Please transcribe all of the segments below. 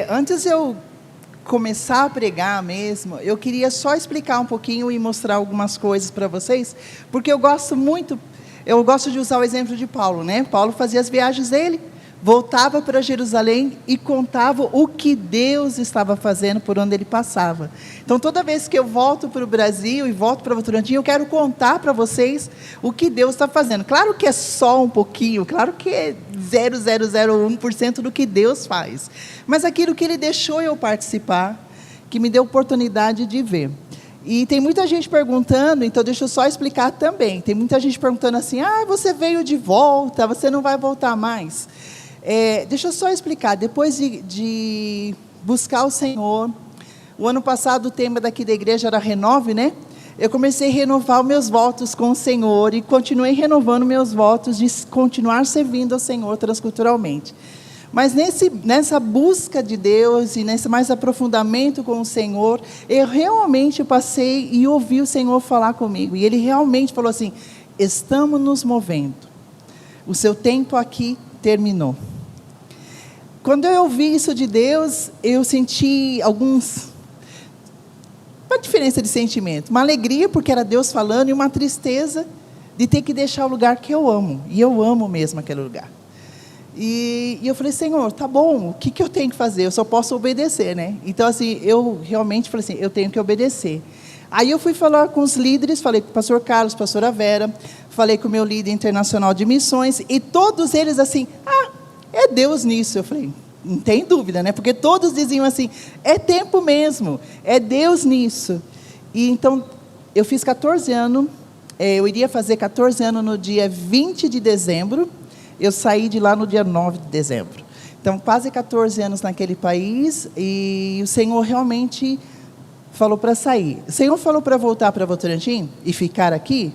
Antes de eu começar a pregar mesmo, eu queria só explicar um pouquinho e mostrar algumas coisas para vocês, porque eu gosto de usar o exemplo de Paulo, né? Paulo fazia as viagens dele, voltava para Jerusalém e contava o que Deus estava fazendo por onde ele passava. Então, toda vez que eu volto para o Brasil e volto para Votorantim, eu quero contar para vocês o que Deus está fazendo. Claro que é só um pouquinho, claro que é 0,001% do que Deus faz, mas aquilo que Ele deixou eu participar, que me deu oportunidade de ver. E tem muita gente perguntando, então deixa eu só explicar também. Tem muita gente perguntando assim: você veio de volta, você não vai voltar mais. Deixa eu só explicar. Depois de buscar o Senhor, o ano passado o tema daqui da igreja era Renove, né? Eu comecei a renovar os meus votos com o Senhor e continuei renovando meus votos de continuar servindo ao Senhor transculturalmente. Mas nessa busca de Deus e nesse mais aprofundamento com o Senhor, eu realmente passei e ouvi o Senhor falar comigo. E Ele realmente falou assim: estamos nos movendo. O seu tempo aqui terminou. Quando eu ouvi isso de Deus, eu senti uma diferença de sentimento. Uma alegria, porque era Deus falando, e uma tristeza de ter que deixar o lugar que eu amo. E eu amo mesmo aquele lugar. E eu falei: Senhor, tá bom, o que eu tenho que fazer? Eu só posso obedecer, né? Então, assim, eu realmente falei assim: eu tenho que obedecer. Aí eu fui falar com os líderes, falei com o pastor Carlos, pastora Vera, falei com o meu líder internacional de missões, e todos eles assim: é Deus nisso. Eu falei: não tem dúvida, né? Porque todos diziam assim: é tempo mesmo, é Deus nisso. E então, eu fiz 14 anos, eu iria fazer 14 anos no dia 20 de dezembro, eu saí de lá no dia 9 de dezembro. Então, quase 14 anos naquele país, e o Senhor realmente falou para sair. O Senhor falou para voltar para Votorantim e ficar aqui.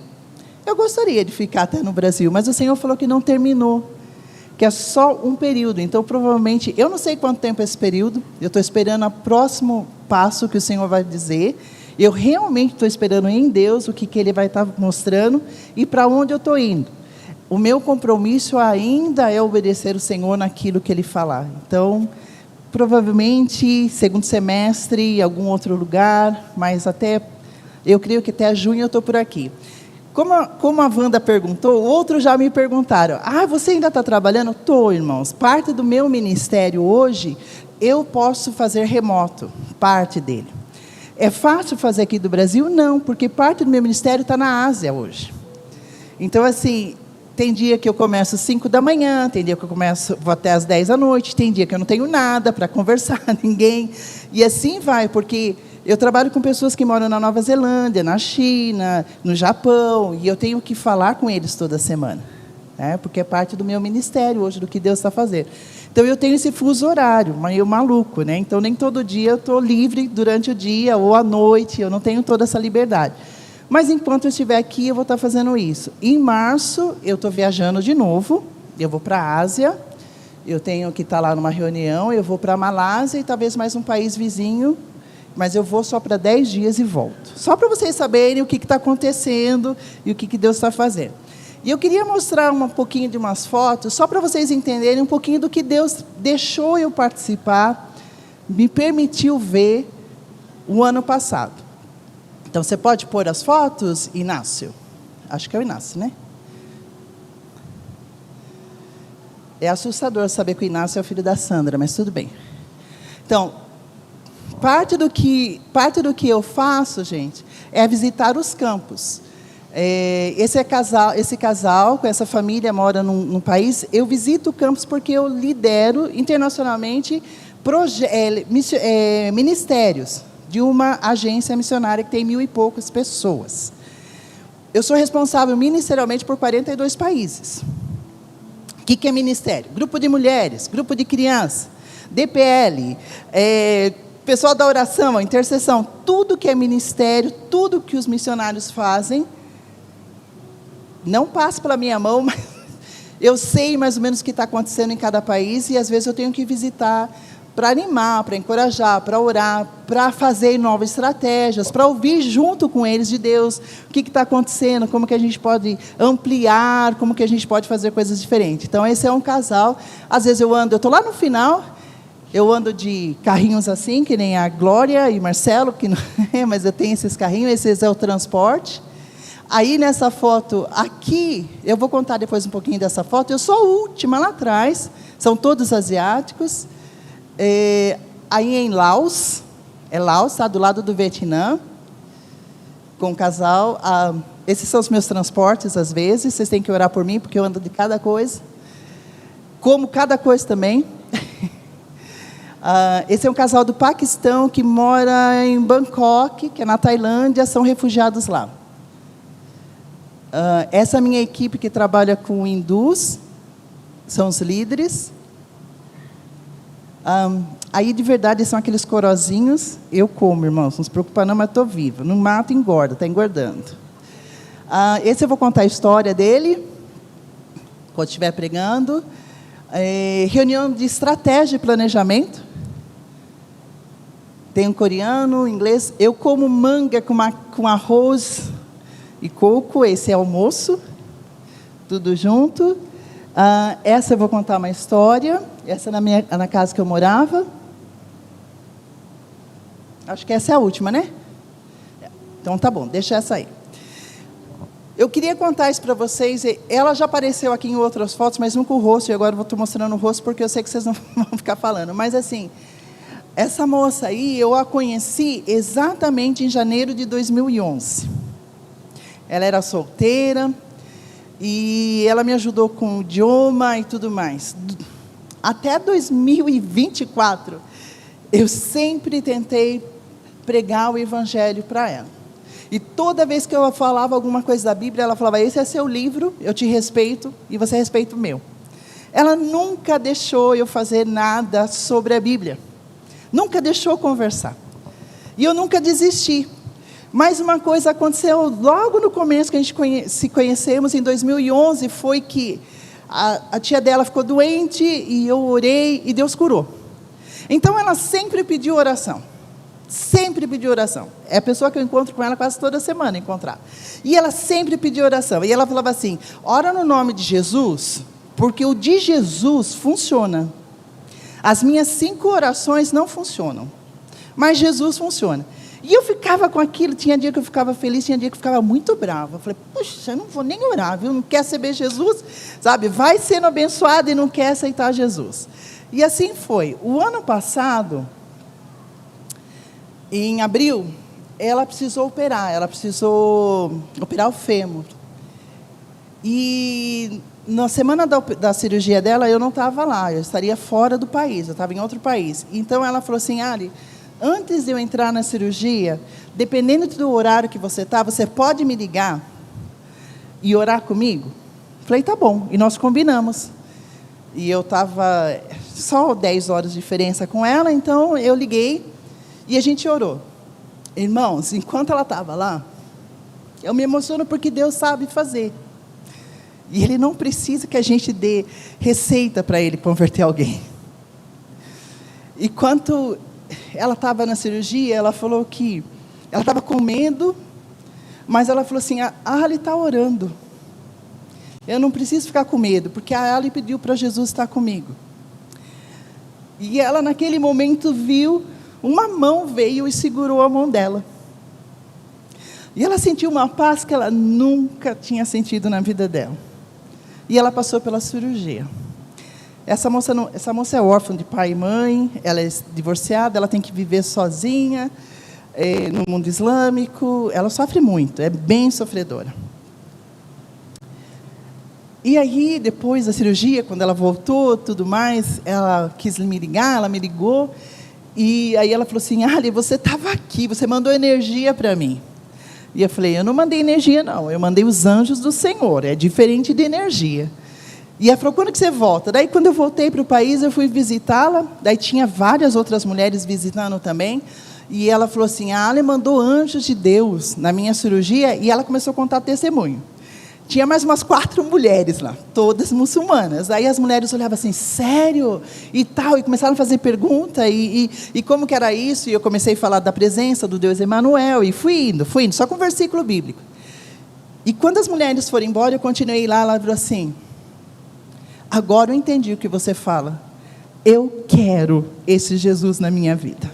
Eu gostaria de ficar até no Brasil, mas o Senhor falou que não terminou, que é só um período. Então, provavelmente, eu não sei quanto tempo é esse período, eu estou esperando o próximo passo que o Senhor vai dizer. Eu realmente estou esperando em Deus o que Ele vai estar mostrando e para onde eu estou indo. O meu compromisso ainda é obedecer o Senhor naquilo que Ele falar. Então, provavelmente, segundo semestre, em algum outro lugar, mas eu creio que até junho eu estou por aqui. Como a Wanda perguntou, outros já me perguntaram: você ainda está trabalhando? Estou, irmãos. Parte do meu ministério hoje, eu posso fazer remoto, parte dele. É fácil fazer aqui do Brasil? Não, porque parte do meu ministério está na Ásia hoje. Então, assim, tem dia que eu começo às 5 da manhã, tem dia que vou até às 10 da noite, tem dia que eu não tenho nada para conversar, ninguém. E assim vai, porque eu trabalho com pessoas que moram na Nova Zelândia, na China, no Japão, e eu tenho que falar com eles toda semana, né? Porque é parte do meu ministério hoje, do que Deus está fazendo. Então, eu tenho esse fuso horário, meio maluco, né? Então, nem todo dia eu estou livre durante o dia ou à noite, eu não tenho toda essa liberdade. Mas, enquanto eu estiver aqui, eu vou estar fazendo isso. Em março, eu estou viajando de novo, eu vou para a Ásia, eu tenho que estar lá numa reunião, eu vou para a Malásia e talvez mais um país vizinho, mas eu vou só para 10 dias e volto. Só para vocês saberem o que está acontecendo e o que Deus está fazendo. E eu queria mostrar um pouquinho de umas fotos, só para vocês entenderem um pouquinho do que Deus deixou eu participar, me permitiu ver o ano passado. Então, você pode pôr as fotos, Inácio? Acho que é o Inácio, né? É assustador saber que o Inácio é o filho da Sandra, mas tudo bem. Então, parte do que eu faço, gente, é visitar os campos. Esse casal, com essa família, mora num país. Eu visito campos porque eu lidero internacionalmente ministérios de uma agência missionária que tem 1.000 e poucas pessoas. Eu sou responsável ministerialmente por 42 países. O que é ministério? Grupo de mulheres, grupo de crianças, DPL, pessoal da oração, a intercessão, tudo que é ministério, tudo que os missionários fazem, não passa pela minha mão, mas eu sei mais ou menos o que está acontecendo em cada país, e às vezes eu tenho que visitar para animar, para encorajar, para orar, para fazer novas estratégias, para ouvir junto com eles de Deus o que está acontecendo, como que a gente pode ampliar, como que a gente pode fazer coisas diferentes. Então, esse é um casal. Às vezes eu estou lá no final, eu ando de carrinhos assim, que nem a Glória e Marcelo, que não é, mas eu tenho esses carrinhos, esses é o transporte. Aí, nessa foto aqui, eu vou contar depois um pouquinho dessa foto, eu sou a última lá atrás, são todos asiáticos. Aí em Laos, Laos, está do lado do Vietnã, com o casal. Esses são os meus transportes, às vezes, vocês têm que orar por mim, porque eu ando de cada coisa, como cada coisa também. Esse é um casal do Paquistão, que mora em Bangkok, que é na Tailândia, são refugiados lá. Essa é a minha equipe que trabalha com hindus, são os líderes. Aí, de verdade, são aqueles corozinhos. Eu como, irmãos, não se preocupa não, mas estou viva. Não mato, engorda, está engordando. Esse eu vou contar a história dele, quando estiver pregando. Reunião de estratégia e planejamento. Tem um coreano, inglês. Eu como manga com arroz e coco, esse é almoço. Tudo junto. Essa eu vou contar uma história. Essa é na casa que eu morava. Acho que essa é a última, né? Então tá bom, deixa essa aí. Eu queria contar isso para vocês. Ela já apareceu aqui em outras fotos, mas nunca o rosto. E agora eu estou mostrando o rosto porque eu sei que vocês não vão ficar falando. Mas assim, essa moça aí, eu a conheci exatamente em janeiro de 2011. Ela era solteira. E ela me ajudou com o idioma e tudo mais. Até 2024, eu sempre tentei pregar o evangelho para ela. E toda vez que eu falava alguma coisa da Bíblia, ela falava: esse é seu livro, eu te respeito e você respeita o meu. Ela nunca deixou eu fazer nada sobre a Bíblia. Nunca deixou conversar. E eu nunca desisti. Mas uma coisa aconteceu logo no começo que a gente se conhecemos, em 2011, foi que a tia dela ficou doente e eu orei e Deus curou. Então ela sempre pediu oração. Sempre pediu oração. É a pessoa que eu encontro com ela quase toda semana, encontrar. E ela sempre pediu oração. E ela falava assim: ora no nome de Jesus, porque o de Jesus funciona. As minhas 5 orações não funcionam, mas Jesus funciona. E eu ficava com aquilo, tinha dia que eu ficava feliz, tinha dia que eu ficava muito brava. Eu falei: puxa, eu não vou nem orar, viu? Não quer receber Jesus, sabe? Vai sendo abençoado e não quer aceitar Jesus. E assim foi. O ano passado, em abril, ela precisou operar o fêmur. E na semana da cirurgia dela, eu não estava lá, eu estaria fora do país, eu estava em outro país. Então ela falou assim: Ali, antes de eu entrar na cirurgia, dependendo do horário que você está, você pode me ligar e orar comigo? Falei: tá bom. E nós combinamos. E eu estava só 10 horas de diferença com ela, então eu liguei e a gente orou. Irmãos, enquanto ela estava lá, eu me emociono porque Deus sabe fazer. E Ele não precisa que a gente dê receita para Ele converter alguém. E quando ela estava na cirurgia, ela falou que ela estava com medo, mas ela falou assim: a Ali está orando. Eu não preciso ficar com medo, porque a Ali pediu para Jesus estar comigo. E ela, naquele momento, viu, uma mão veio e segurou a mão dela. E ela sentiu uma paz que ela nunca tinha sentido na vida dela. E ela passou pela cirurgia. Essa moça é órfã de pai e mãe, ela é divorciada, ela tem que viver sozinha, no mundo islâmico, ela sofre muito, é bem sofredora. E aí, depois da cirurgia, quando ela voltou, tudo mais, ela quis me ligar, ela me ligou, e aí ela falou assim: Ali, você estava aqui, você mandou energia para mim. E eu falei: eu não mandei energia não, eu mandei os anjos do Senhor, é diferente de energia. E ela falou: quando que você volta? Daí, quando eu voltei para o país, eu fui visitá-la, daí tinha várias outras mulheres visitando também, e ela falou assim: a Ale mandou anjos de Deus na minha cirurgia, e ela começou a contar testemunho. Tinha mais umas 4 mulheres lá, todas muçulmanas. Aí as mulheres olhavam assim, sério? E tal, e começaram a fazer pergunta, e como que era isso? E eu comecei a falar da presença do Deus Emanuel, e fui indo, só com versículo bíblico. E quando as mulheres foram embora, eu continuei lá, ela falou assim, agora eu entendi o que você fala. Eu quero esse Jesus na minha vida.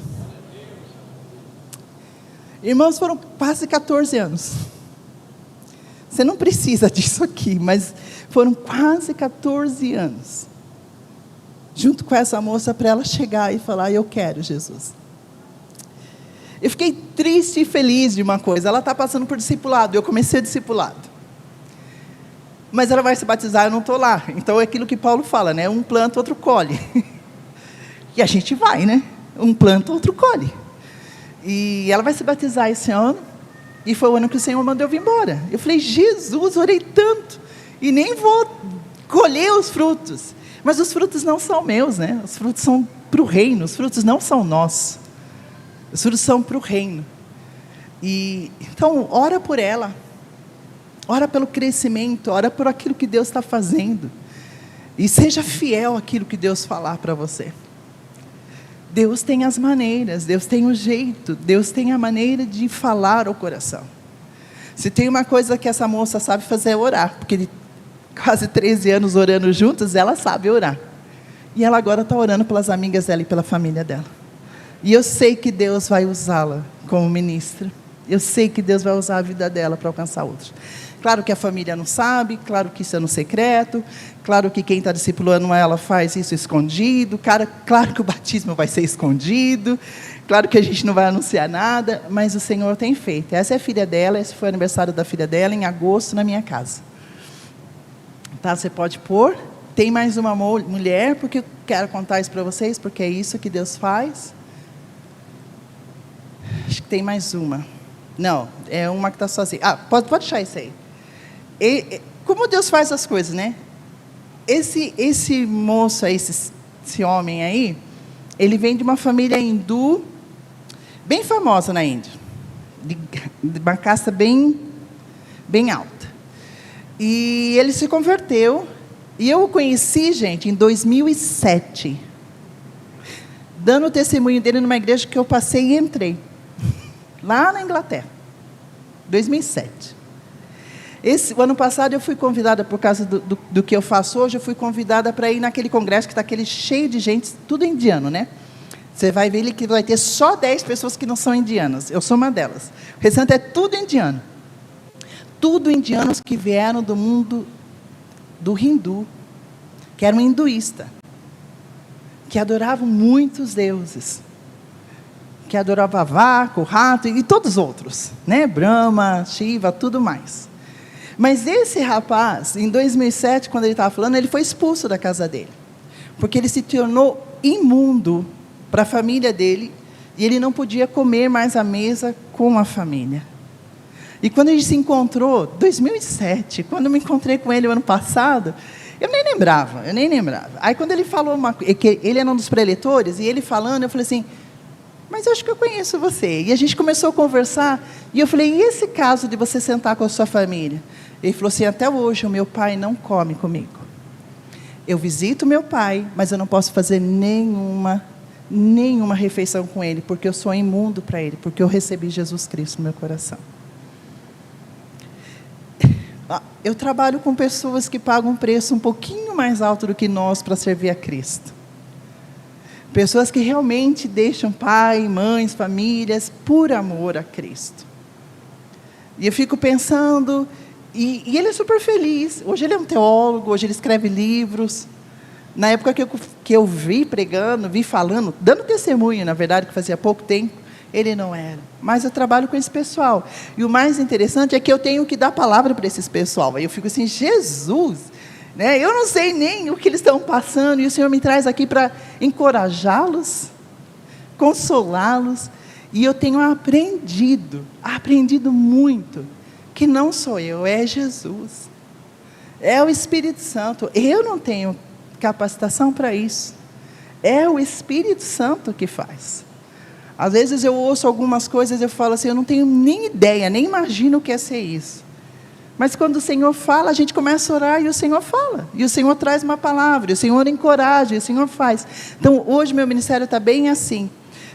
Irmãos, foram quase 14 anos. Você não precisa disso aqui, mas foram quase 14 anos. Junto com essa moça, para ela chegar e falar, eu quero Jesus. Eu fiquei triste e feliz de uma coisa, ela está passando por discipulado, eu comecei o discipulado. Mas ela vai se batizar, eu não estou lá. Então é aquilo que Paulo fala, né? Um planta, outro colhe. E a gente vai, né? Um planta, outro colhe. E ela vai se batizar esse ano. E foi o ano que o Senhor mandou eu vir embora. Eu falei, Jesus, orei tanto. E nem vou colher os frutos. Mas os frutos não são meus, né? Os frutos são para o reino. Os frutos não são nossos. Os frutos são para o reino. E então, ora por ela. Ora pelo crescimento. Ora por aquilo que Deus está fazendo. E seja fiel àquilo que Deus falar para você. Deus tem as maneiras, Deus tem o jeito, Deus tem a maneira de falar ao coração. Se tem uma coisa que essa moça sabe fazer é orar, porque de quase 13 anos orando juntas, ela sabe orar. E ela agora está orando pelas amigas dela e pela família dela. E eu sei que Deus vai usá-la como ministra. Eu sei que Deus vai usar a vida dela para alcançar outros. Claro que a família não sabe, claro que isso é no secreto, claro que quem está discipulando ela faz isso escondido, claro que o batismo vai ser escondido, claro que a gente não vai anunciar nada, mas o Senhor tem feito. Essa é a filha dela, esse foi o aniversário da filha dela, em agosto, na minha casa. Tá, você pode pôr. Tem mais uma mulher, porque eu quero contar isso para vocês, porque é isso que Deus faz. Acho que tem mais uma. Não, é uma que está sozinha. Pode deixar isso aí. Como Deus faz as coisas, né? Esse moço, esse homem aí, ele vem de uma família hindu, bem famosa na Índia, de uma casta bem alta. E ele se converteu, e eu o conheci, gente, em 2007, dando o testemunho dele numa igreja que eu passei e entrei, lá na Inglaterra, 2007. O ano passado eu fui convidada, por causa do que eu faço hoje, eu fui convidada para ir naquele congresso que está aquele cheio de gente, tudo indiano, né? Você vai ver que vai ter só 10 pessoas que não são indianas. Eu sou uma delas. O restante é tudo indiano. Tudo indianos que vieram do mundo do hindu, que eram hinduístas, que adoravam muitos deuses, que adoravam vácuo, rato e todos os outros, né? Brahma, Shiva, tudo mais. Mas esse rapaz, em 2007, quando ele estava falando, ele foi expulso da casa dele. Porque ele se tornou imundo para a família dele, e ele não podia comer mais à mesa com a família. E quando a gente se encontrou, 2007, quando eu me encontrei com ele o ano passado, eu nem lembrava. Aí quando ele falou, que ele era um dos preletores, e ele falando, eu falei assim, mas eu acho que eu conheço você. E a gente começou a conversar, e eu falei, e esse caso de você sentar com a sua família? Ele falou assim, até hoje o meu pai não come comigo. Eu visito meu pai, mas eu não posso fazer nenhuma refeição com ele, porque eu sou imundo para ele, porque eu recebi Jesus Cristo no meu coração. Eu trabalho com pessoas que pagam um preço um pouquinho mais alto do que nós para servir a Cristo. Pessoas que realmente deixam pai, mães, famílias, por amor a Cristo. E eu fico pensando, e ele é super feliz. Hoje ele é um teólogo, hoje ele escreve livros. Na época que eu vi pregando, vi falando, dando testemunho, na verdade, que fazia pouco tempo, ele não era. Mas eu trabalho com esse pessoal. E o mais interessante é que eu tenho que dar palavra para esse pessoal. Aí eu fico assim, Jesus, né? Eu não sei nem o que eles estão passando, e o Senhor me traz aqui para encorajá-los, consolá-los. E eu tenho aprendido muito, que não sou eu, é Jesus. É o Espírito Santo. Eu não tenho capacitação para isso. É o Espírito Santo que faz. Às vezes eu ouço algumas coisas e eu falo assim, eu não tenho nem ideia, nem imagino o que é ser isso. Mas quando o Senhor fala, a gente começa a orar e o Senhor fala. E o Senhor traz uma palavra, e o Senhor encoraja, e o Senhor faz. Então, hoje meu ministério está bem assim.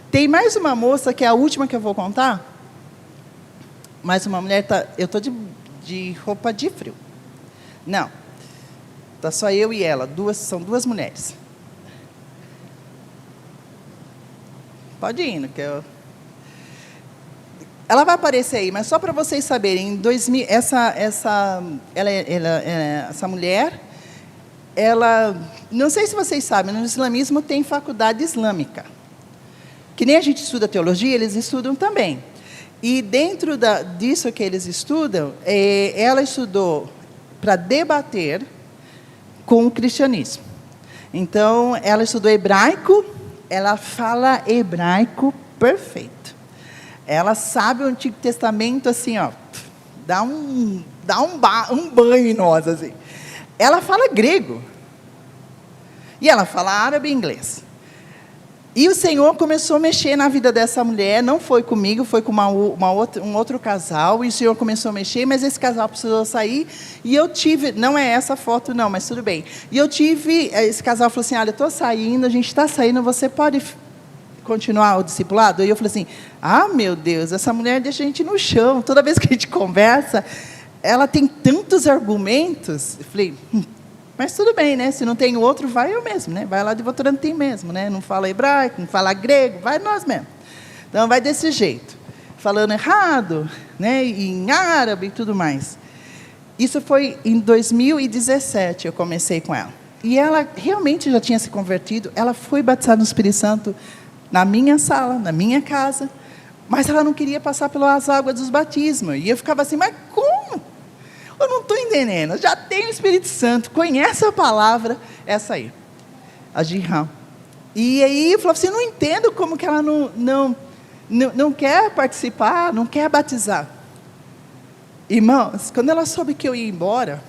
Tem mais uma moça, que é a última que eu vou contar. Mais uma mulher, eu estou de roupa de frio. Não, está só eu e ela, são duas mulheres. Pode ir, que eu... Ela vai aparecer aí, mas só para vocês saberem, em 2000, essa mulher, ela, não sei se vocês sabem, no islamismo tem faculdade islâmica. Que nem a gente estuda teologia, eles estudam também. E dentro disso que eles estudam, ela estudou para debater com o cristianismo. Então, ela estudou hebraico, ela fala hebraico perfeito. Ela sabe o Antigo Testamento assim, ó, dá um banho em nós, assim. Ela fala grego. E ela fala árabe e inglês. E o Senhor começou a mexer na vida dessa mulher, não foi comigo, foi com um outro casal, e o Senhor começou a mexer, mas esse casal precisou sair, e eu tive, não é essa foto não, mas tudo bem, e eu tive, esse casal falou assim, olha, eu estou saindo, a gente está saindo, você pode continuar o discipulado? E eu falei assim, meu Deus, essa mulher deixa a gente no chão, toda vez que a gente conversa, ela tem tantos argumentos, eu falei, mas tudo bem, né? Se não tem outro, vai eu mesmo, né? Vai lá de Votorantim mesmo, né? Não fala hebraico, não fala grego, vai nós mesmo. Então, vai desse jeito. Falando errado, né? Em árabe e tudo mais. Isso foi em 2017, eu comecei com ela. E ela realmente já tinha se convertido. Ela foi batizada no Espírito Santo na minha sala, na minha casa. Mas ela não queria passar pelas águas dos batismos. E eu ficava assim, mas como? Eu não estou entendendo, já tem o Espírito Santo, conhece a palavra, essa aí, a Jiham. E aí eu falava assim, não entendo como que ela não quer participar, não quer batizar. Irmãos, quando ela soube que eu ia embora,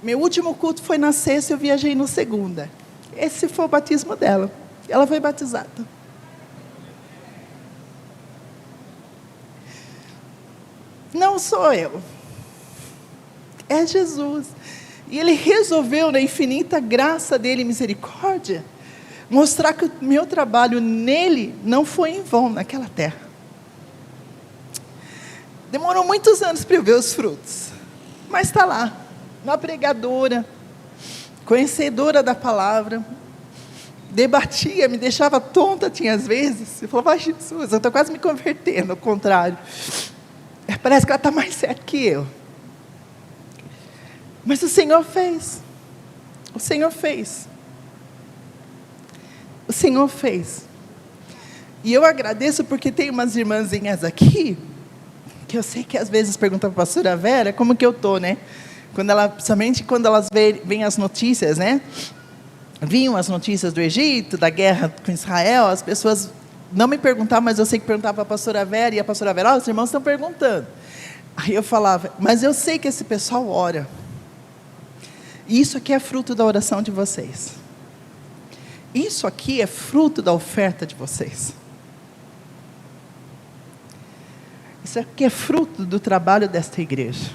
meu último culto foi na sexta, eu viajei na segunda. Esse foi o batismo dela, ela foi batizada. Não sou eu, é Jesus. E Ele resolveu, na infinita graça dEle e misericórdia, mostrar que o meu trabalho nele não foi em vão naquela terra. Demorou muitos anos para eu ver os frutos, mas está lá, uma pregadora, conhecedora da palavra, debatia, me deixava tonta, tinha às vezes, eu falava, Jesus, eu estou quase me convertendo, ao contrário. Parece que ela está mais certa que eu. Mas o Senhor fez. O Senhor fez. O Senhor fez. E eu agradeço porque tem umas irmãzinhas aqui, que eu sei que às vezes perguntam para a pastora Vera, como que eu estou, né? Principalmente quando elas veem as notícias, né? Vinham as notícias do Egito, da guerra com Israel, as pessoas... não me perguntavam, mas eu sei que perguntava para a pastora Vera, e a pastora Vera, os irmãos estão perguntando. Aí eu falava, mas eu sei que esse pessoal ora. E isso aqui é fruto da oração de vocês. Isso aqui é fruto da oferta de vocês. Isso aqui é fruto do trabalho desta igreja.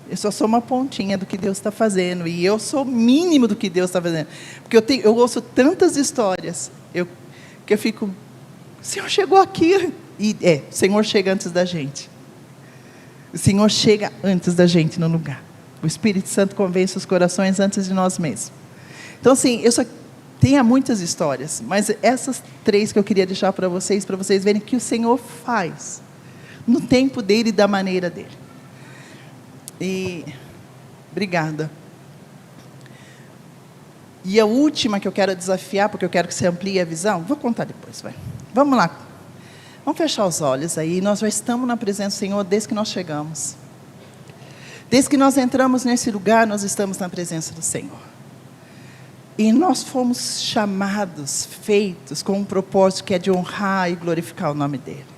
Eu só sou uma pontinha do que Deus está fazendo, e eu sou o mínimo do que Deus está fazendo. Porque eu ouço tantas histórias, que eu fico, o Senhor chegou aqui, e o Senhor chega antes da gente, o Senhor chega antes da gente no lugar, o Espírito Santo convence os corações antes de nós mesmos. Então assim, eu só tenho muitas histórias, mas essas 3 que eu queria deixar para vocês verem que o Senhor faz, no tempo dEle e da maneira dEle. E, obrigada. E a última que eu quero desafiar, porque eu quero que você amplie a visão, vou contar depois, vai. Vamos lá. Vamos fechar os olhos aí. Nós já estamos na presença do Senhor desde que nós chegamos. Desde que nós entramos nesse lugar, nós estamos na presença do Senhor. E nós fomos chamados, feitos com um propósito que é de honrar e glorificar o nome dEle.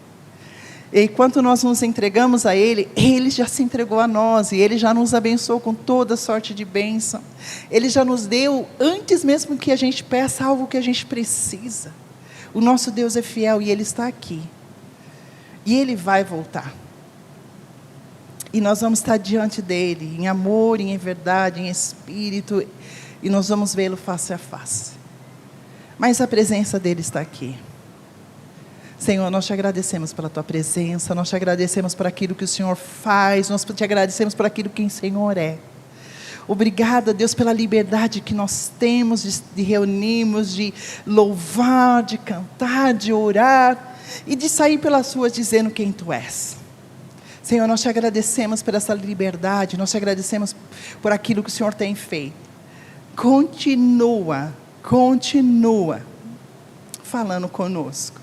E enquanto nós nos entregamos a Ele, Ele já se entregou a nós, e Ele já nos abençoou com toda sorte de bênção. Ele já nos deu, antes mesmo que a gente peça algo que a gente precisa. O nosso Deus é fiel, e Ele está aqui. E Ele vai voltar. E nós vamos estar diante dele, em amor, em verdade, em espírito, e nós vamos vê-lo face a face. Mas a presença dele está aqui. Senhor, nós te agradecemos pela tua presença, nós te agradecemos por aquilo que o Senhor faz, nós te agradecemos por aquilo que o Senhor é. Obrigada, Deus, pela liberdade que nós temos de reunirmos, de louvar, de cantar, de orar e de sair pelas ruas dizendo quem tu és. Senhor, nós te agradecemos por essa liberdade, nós te agradecemos por aquilo que o Senhor tem feito. Continua falando conosco.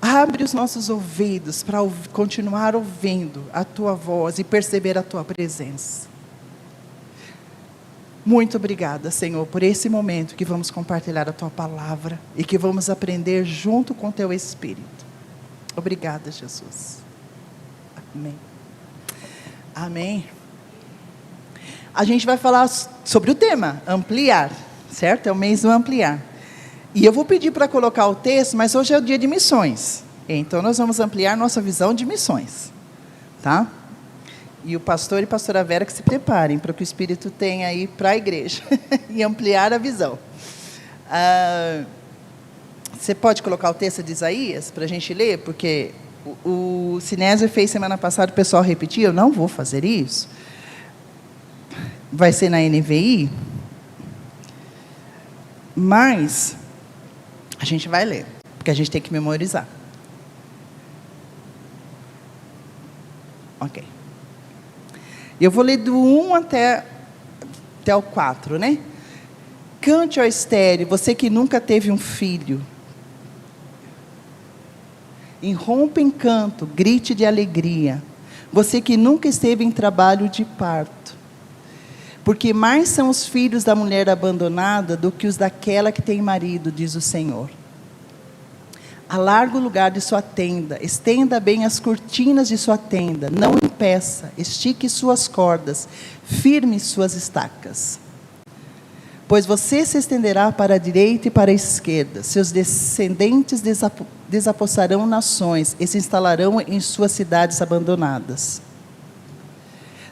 Abre os nossos ouvidos para continuar ouvindo a tua voz e perceber a tua presença. Muito obrigada, Senhor, por esse momento que vamos compartilhar a tua palavra e que vamos aprender junto com o teu Espírito. Obrigada, Jesus. Amém. Amém. A gente vai falar sobre o tema, ampliar, certo? É o mês do ampliar. E eu vou pedir para colocar o texto, mas hoje é o dia de missões. Então nós vamos ampliar nossa visão de missões, tá? E o pastor e pastora Vera que se preparem para o que o Espírito tem aí para a igreja e ampliar a visão. Você pode colocar o texto de Isaías para a gente ler? Porque o Sinésio fez semana passada, o pessoal repetiu, eu não vou fazer isso. Vai ser na NVI. Mas a gente vai ler, porque a gente tem que memorizar. Ok. Eu vou ler do 1 até o 4, né? Cante, ó estéril, você que nunca teve um filho. Irrompa em canto, grite de alegria. Você que nunca esteve em trabalho de parto. Porque mais são os filhos da mulher abandonada do que os daquela que tem marido, diz o Senhor. Alarga o lugar de sua tenda, estenda bem as cortinas de sua tenda, não impeça, estique suas cordas, firme suas estacas. Pois você se estenderá para a direita e para a esquerda, seus descendentes desapossarão nações e se instalarão em suas cidades abandonadas.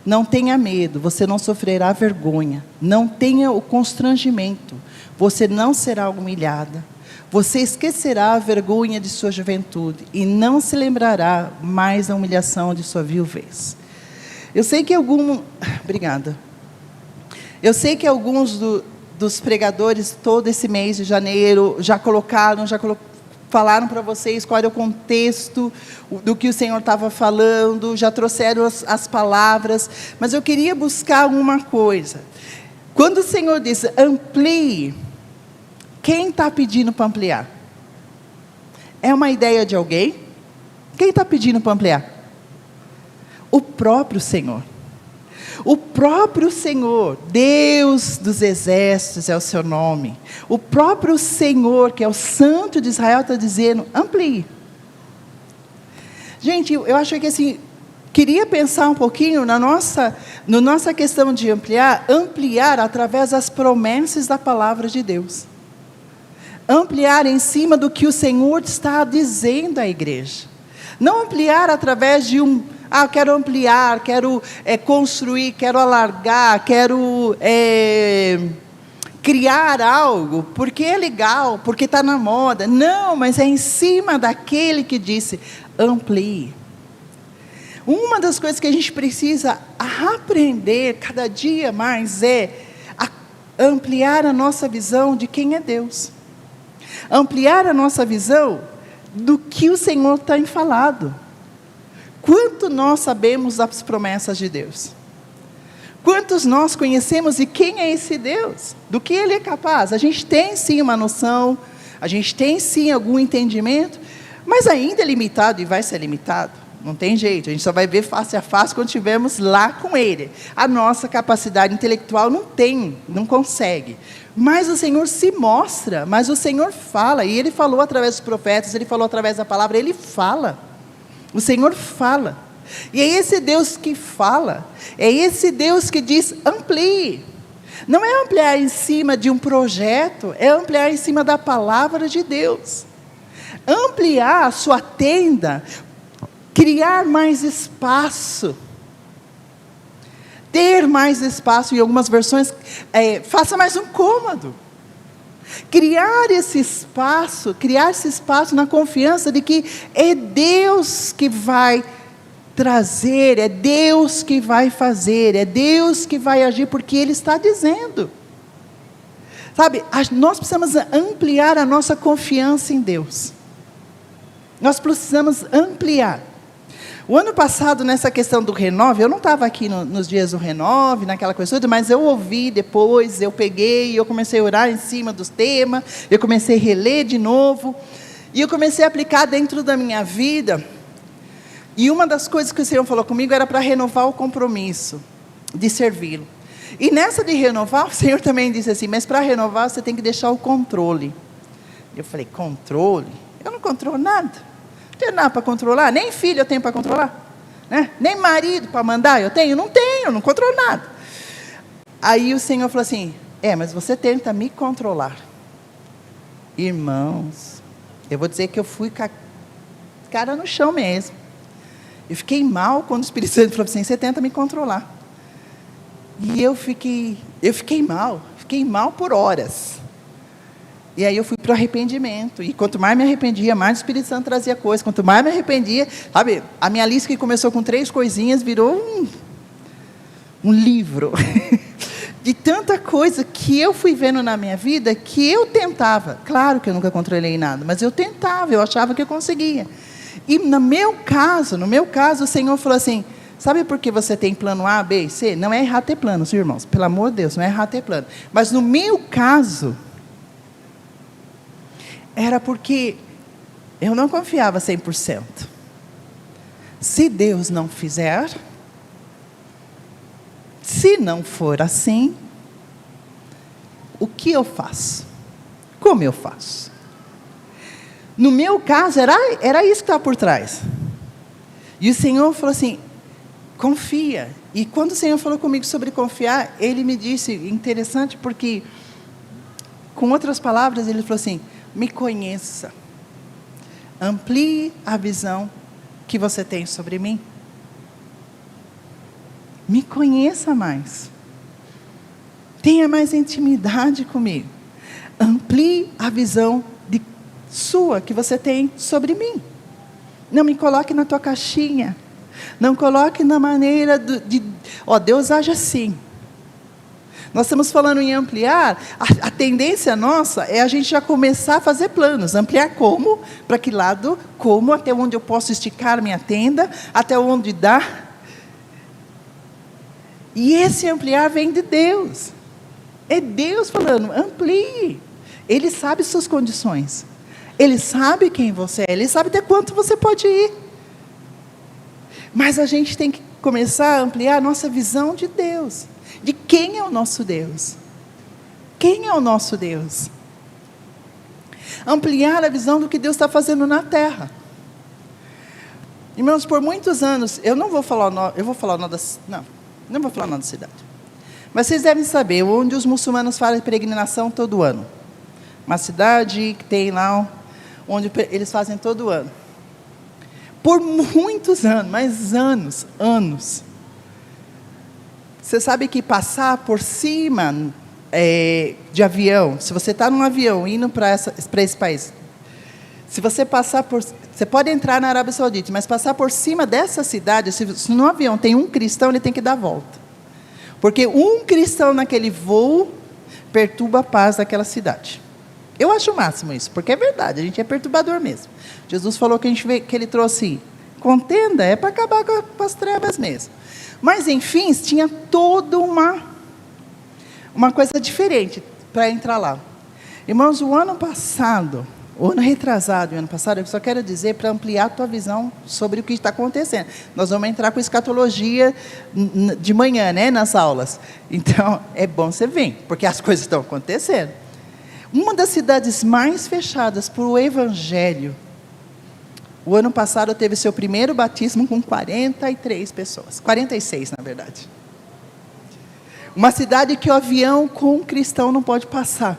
Não tenha medo, você não sofrerá vergonha, não tenha o constrangimento, você não será humilhada. Você esquecerá a vergonha de sua juventude e não se lembrará mais da humilhação de sua viuvez. Eu sei que Obrigada. Eu sei que alguns dos pregadores, todo esse mês de janeiro, falaram para vocês qual era o contexto do que o Senhor estava falando, já trouxeram as palavras, mas eu queria buscar uma coisa. Quando o Senhor diz, amplie, quem está pedindo para ampliar? É uma ideia de alguém? Quem está pedindo para ampliar? O próprio Senhor. O próprio Senhor, Deus dos exércitos é o seu nome. O próprio Senhor, que é o Santo de Israel, está dizendo, amplie. Gente, eu acho que assim, queria pensar um pouquinho na nossa questão de ampliar através das promessas da palavra de Deus. Ampliar em cima do que o Senhor está dizendo à igreja. Não ampliar através de quero ampliar, quero construir, quero alargar, quero criar algo, porque é legal, porque está na moda. Não, mas é em cima daquele que disse, amplie. Uma das coisas que a gente precisa aprender cada dia mais é ampliar a nossa visão de quem é Deus. Ampliar a nossa visão do que o Senhor tem falado. Quanto nós sabemos das promessas de Deus? Quantos nós conhecemos de quem é esse Deus? Do que Ele é capaz? A gente tem sim uma noção, a gente tem sim algum entendimento, mas ainda é limitado e vai ser limitado. Não tem jeito, a gente só vai ver face a face quando estivermos lá com Ele. A nossa capacidade intelectual não consegue. Mas o Senhor se mostra, mas o Senhor fala, e Ele falou através dos profetas, Ele falou através da palavra, Ele fala. O Senhor fala. E é esse Deus que fala, é esse Deus que diz, amplie. Não é ampliar em cima de um projeto, é ampliar em cima da palavra de Deus. Ampliar a sua tenda. criar mais espaço, ter mais espaço, em algumas versões, faça mais um cômodo. Criar esse espaço na confiança de que é Deus que vai trazer, é Deus que vai fazer, é Deus que vai agir, porque Ele está dizendo. Sabe, nós precisamos ampliar a nossa confiança em Deus. Nós precisamos ampliar. O ano passado, nessa questão do Renove, eu não estava aqui nos dias do Renove, naquela coisa toda, mas eu ouvi depois, eu peguei, eu comecei a orar em cima dos temas, eu comecei a reler de novo, e eu comecei a aplicar dentro da minha vida, e uma das coisas que o Senhor falou comigo era para renovar o compromisso de servi-lo. E nessa de renovar, o Senhor também disse assim, mas para renovar você tem que deixar o controle. Eu falei, controle? Eu não controlo nada. Não tenho nada para controlar, nem filho eu tenho para controlar, né? Nem marido para mandar eu tenho, não controlo nada. Aí o Senhor falou assim, mas você tenta me controlar. Irmãos, eu vou dizer que eu fui com a cara no chão mesmo. Eu fiquei mal quando o Espírito Santo falou assim, você tenta me controlar. E eu fiquei mal por horas. E aí eu fui para o arrependimento, e quanto mais me arrependia, mais o Espírito Santo trazia coisa, quanto mais me arrependia, sabe, a minha lista que começou com 3 coisinhas, virou um livro, de tanta coisa que eu fui vendo na minha vida, que eu tentava, claro que eu nunca controlei nada, mas eu tentava, eu achava que eu conseguia, e no meu caso, o Senhor falou assim, sabe por que você tem plano A, B e C? Não é errar ter planos, irmãos, pelo amor de Deus, não é errar ter plano, mas no meu caso, era porque eu não confiava 100%. Se Deus não fizer, se não for assim, o que eu faço? Como eu faço? No meu caso, era isso que estava por trás. E o Senhor falou assim, confia. E quando o Senhor falou comigo sobre confiar, Ele me disse, interessante porque, com outras palavras, Ele falou assim, me conheça, amplie a visão que você tem sobre mim, me conheça mais, tenha mais intimidade comigo, amplie a visão sua que você tem sobre mim, não me coloque na tua caixinha, não coloque na maneira Deus age assim. Nós estamos falando em ampliar, a tendência nossa é a gente já começar a fazer planos, ampliar como, para que lado, como, até onde eu posso esticar minha tenda, até onde dá. E esse ampliar vem de Deus, é Deus falando, amplie, Ele sabe suas condições, Ele sabe quem você é, Ele sabe até quanto você pode ir, mas a gente tem que começar a ampliar a nossa visão de Deus, de quem é o nosso Deus. Quem é o nosso Deus? Ampliar a visão do que Deus está fazendo na terra. Irmãos, por muitos anos, eu não vou falar o nome da cidade. Mas vocês devem saber, onde os muçulmanos fazem peregrinação todo ano. Uma cidade que tem lá, onde eles fazem todo ano. Por muitos anos, mas anos. Você sabe que passar por cima de avião, se você está num avião indo para esse país, se você passar você pode entrar na Arábia Saudita, mas passar por cima dessa cidade, se no avião tem um cristão, ele tem que dar a volta. Porque um cristão naquele voo perturba a paz daquela cidade. Eu acho o máximo isso, porque é verdade, a gente é perturbador mesmo. Jesus falou que Ele trouxe contenda, é para acabar com as trevas mesmo. Mas, enfim, tinha toda uma coisa diferente para entrar lá. Irmãos, o ano retrasado, eu só quero dizer para ampliar a tua visão sobre o que está acontecendo. Nós vamos entrar com escatologia de manhã, né, nas aulas. Então, é bom você vir, porque as coisas estão acontecendo. Uma das cidades mais fechadas para o Evangelho, o ano passado teve seu primeiro batismo com 43 pessoas. 46, na verdade. Uma cidade que o avião com um cristão não pode passar.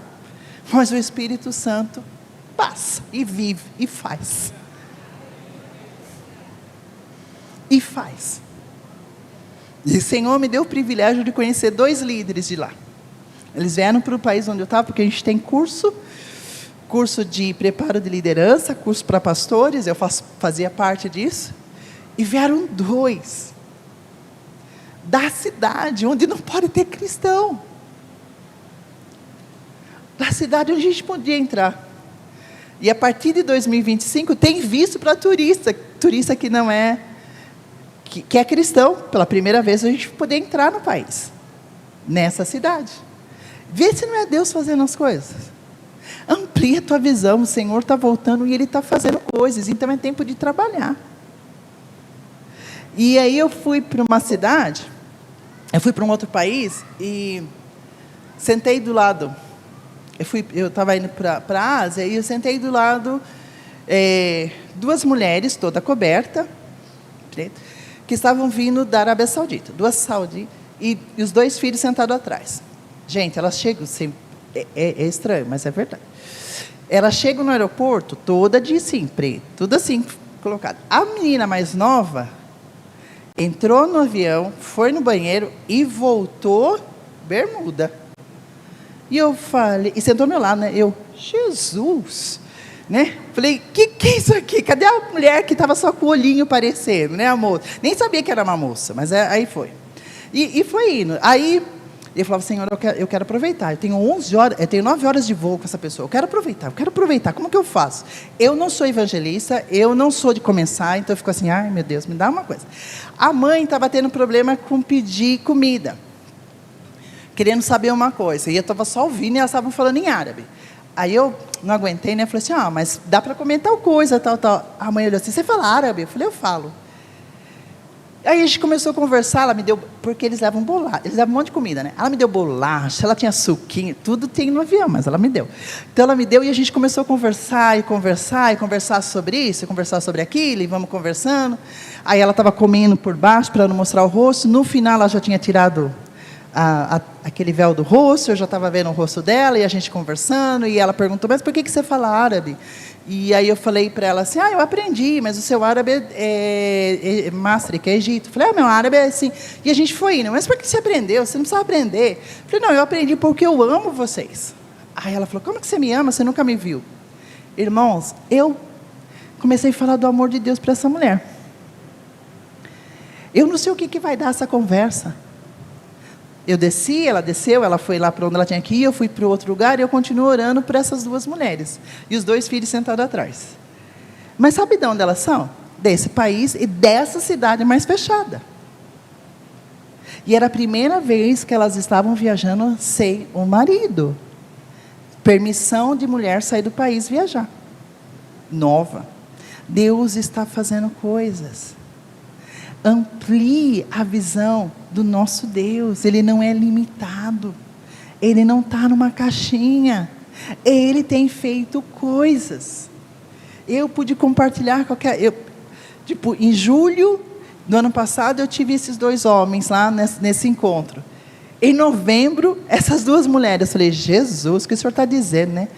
Mas o Espírito Santo passa, e vive, e faz. e faz. E o Senhor me deu o privilégio de conhecer 2 líderes de lá. Eles vieram para o país onde eu estava, porque a gente tem curso de preparo de liderança, curso para pastores, eu fazia parte disso. E vieram 2 da cidade, onde não pode ter cristão. Da cidade onde a gente podia entrar. E a partir de 2025 tem visto para turista que não é, que é cristão. Pela primeira vez a gente poder entrar no país, nessa cidade. Vê se não é Deus fazendo as coisas. Amplia a tua visão, o Senhor está voltando e Ele está fazendo coisas, então é tempo de trabalhar. E aí eu fui para uma cidade, eu fui para um outro país e sentei do lado, eu estava indo para a Ásia e eu sentei do lado 2 mulheres, toda coberta, que estavam vindo da Arábia Saudita, 2 sauditas, e os 2 filhos sentados atrás. Gente, elas chegam, é estranho, mas é verdade. Elas chegam no aeroporto, toda de sim, preto, tudo assim, colocado. A menina mais nova entrou no avião, foi no banheiro e voltou bermuda. E eu falei, e sentou ao meu lado, né? Eu, Jesus, né? Falei, que é isso aqui? Cadê a mulher que estava só com o olhinho parecendo, né, a moça? Nem sabia que era uma moça, mas aí foi. E foi indo. Aí eu falava, Senhor, eu quero aproveitar. Eu tenho 9 horas de voo com essa pessoa. Eu quero aproveitar. Como que eu faço? Eu não sou evangelista, eu não sou de começar, então eu fico assim, ai meu Deus, me dá uma coisa. A mãe estava tendo problema com pedir comida, querendo saber uma coisa, e eu estava só ouvindo e elas estavam falando em árabe. Aí eu não aguentei, né? Falei assim, mas dá para comer tal coisa, tal. A mãe olhou assim, você fala árabe? Eu falei, eu falo. Aí a gente começou a conversar, ela me deu, porque eles levam bolacha, eles levam um monte de comida, né? Ela me deu bolacha, ela tinha suquinho, tudo tem no avião, mas ela me deu. Então ela me deu e a gente começou a conversar sobre isso, conversar sobre aquilo, e vamos conversando. Aí ela estava comendo por baixo para não mostrar o rosto, no final ela já tinha tirado aquele véu do rosto, eu já estava vendo o rosto dela, e a gente conversando, e ela perguntou, mas por que você fala árabe? E aí eu falei para ela assim, eu aprendi, mas o seu árabe é Maastricht, é Egito. Eu falei, meu árabe é assim. E a gente foi indo, mas por que você aprendeu? Você não precisa aprender. Eu falei, não, eu aprendi porque eu amo vocês. Aí ela falou, como que você me ama? Você nunca me viu. Irmãos, eu comecei a falar do amor de Deus para essa mulher. Eu não sei o que vai dar essa conversa. Eu desci, ela desceu, ela foi lá para onde ela tinha que ir, eu fui para outro lugar e eu continuo orando por essas 2 mulheres. E os 2 filhos sentados atrás. Mas sabe de onde elas são? Desse país e dessa cidade mais fechada. E era a primeira vez que elas estavam viajando sem o marido. Permissão de mulher sair do país viajar. Nova. Deus está fazendo coisas. Amplie a visão do nosso Deus. Ele não é limitado. Ele não está numa caixinha. Ele tem feito coisas. Eu pude compartilhar em julho do ano passado eu tive esses 2 homens lá nesse encontro. Em novembro, essas 2 mulheres. Eu falei, Jesus, o que o Senhor está dizendo, né?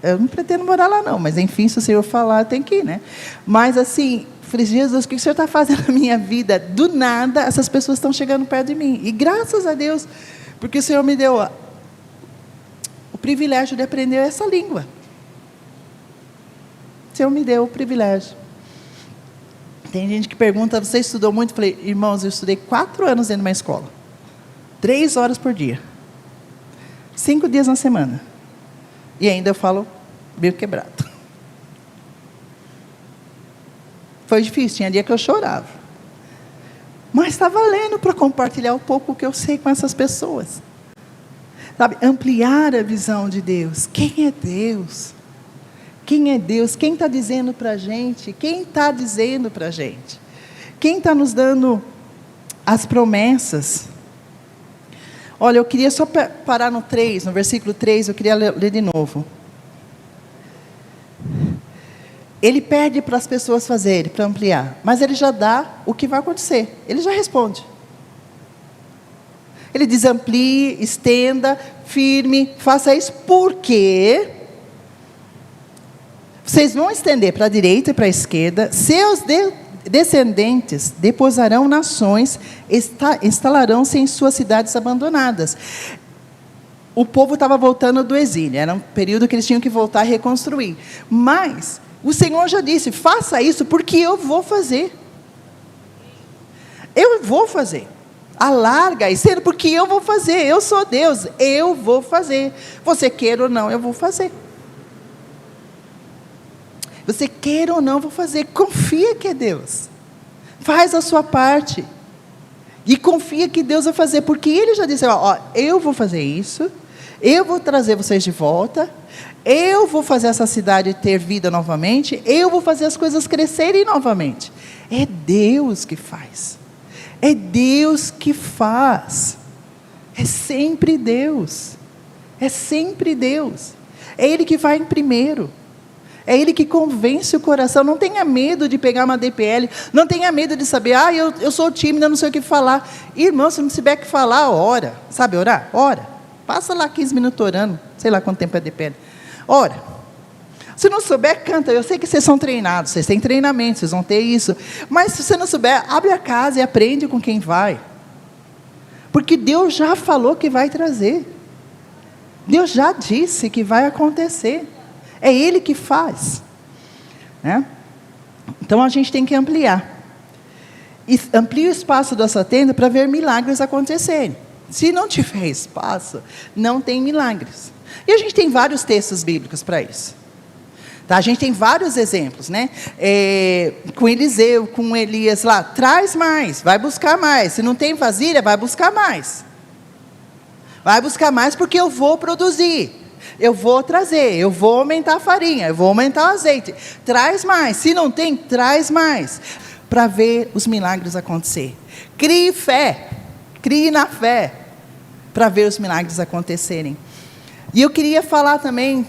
Eu não pretendo morar lá não, mas enfim, se o Senhor falar, tem que ir, né? Mas assim, falei, Jesus, o que o Senhor está fazendo na minha vida? Do nada, essas pessoas estão chegando perto de mim. E graças a Deus, porque o Senhor me deu o privilégio de aprender essa língua. O Senhor me deu o privilégio. Tem gente que pergunta, você estudou muito? Eu falei, irmãos, eu estudei 4 anos dentro de uma escola. 3 horas por dia. 5 dias na semana. E ainda eu falo meio quebrado. Foi difícil, tinha dia que eu chorava. Mas está valendo para compartilhar um pouco o que eu sei com essas pessoas. Sabe, ampliar a visão de Deus. Quem é Deus? Quem é Deus? Quem está dizendo para a gente? Quem está dizendo para a gente? Quem está nos dando as promessas? Olha, eu queria só parar no 3, no versículo 3, eu queria ler de novo. Ele pede para as pessoas fazerem, para ampliar, mas ele já dá o que vai acontecer, ele já responde. Ele diz, amplie, estenda, firme, faça isso, porque vocês vão estender para a direita e para a esquerda, seus descendentes deposarão nações, instalarão-se em suas cidades abandonadas. O povo estava voltando do exílio, era um período que eles tinham que voltar e reconstruir. Mas o Senhor já disse: faça isso, porque eu vou fazer. Eu vou fazer. Alarga a cena, porque eu vou fazer. Eu sou Deus, eu vou fazer. Você queira ou não, eu vou fazer. Você queira ou não, eu vou fazer. Confia que é Deus. Faz a sua parte. E confia que Deus vai fazer, porque Ele já disse: ó, eu vou fazer isso. Eu vou trazer vocês de volta. Eu vou fazer essa cidade ter vida novamente. Eu vou fazer as coisas crescerem novamente. É Deus que faz. É Deus que faz. É sempre Deus. É sempre Deus. É Ele que vai em primeiro. É Ele que convence o coração. Não tenha medo de pegar uma DPL. Não tenha medo de saber: eu sou tímida, não sei o que falar. Irmão, se não souber o que falar, ora. Sabe orar? Ora. Passa lá 15 minutos orando. Sei lá quanto tempo é DPL. Ora. Se não souber, canta. Eu sei que vocês são treinados, vocês têm treinamento, vocês vão ter isso. Mas se você não souber, abre a casa e aprende com quem vai. Porque Deus já falou que vai trazer. Deus já disse que vai acontecer. É Ele que faz. Né? Então a gente tem que ampliar. E amplie o espaço da sua tenda para ver milagres acontecerem. Se não tiver espaço, não tem milagres. E a gente tem vários textos bíblicos para isso. Tá? A gente tem vários exemplos, né? Com Eliseu, com Elias lá: traz mais, vai buscar mais. Se não tem vasilha, vai buscar mais. Vai buscar mais, porque eu vou produzir. Eu vou trazer, eu vou aumentar a farinha, eu vou aumentar o azeite. Traz mais. Se não tem, traz mais. Para ver os milagres acontecer. Crie fé. Crie na fé. Para ver os milagres acontecerem. E eu queria falar também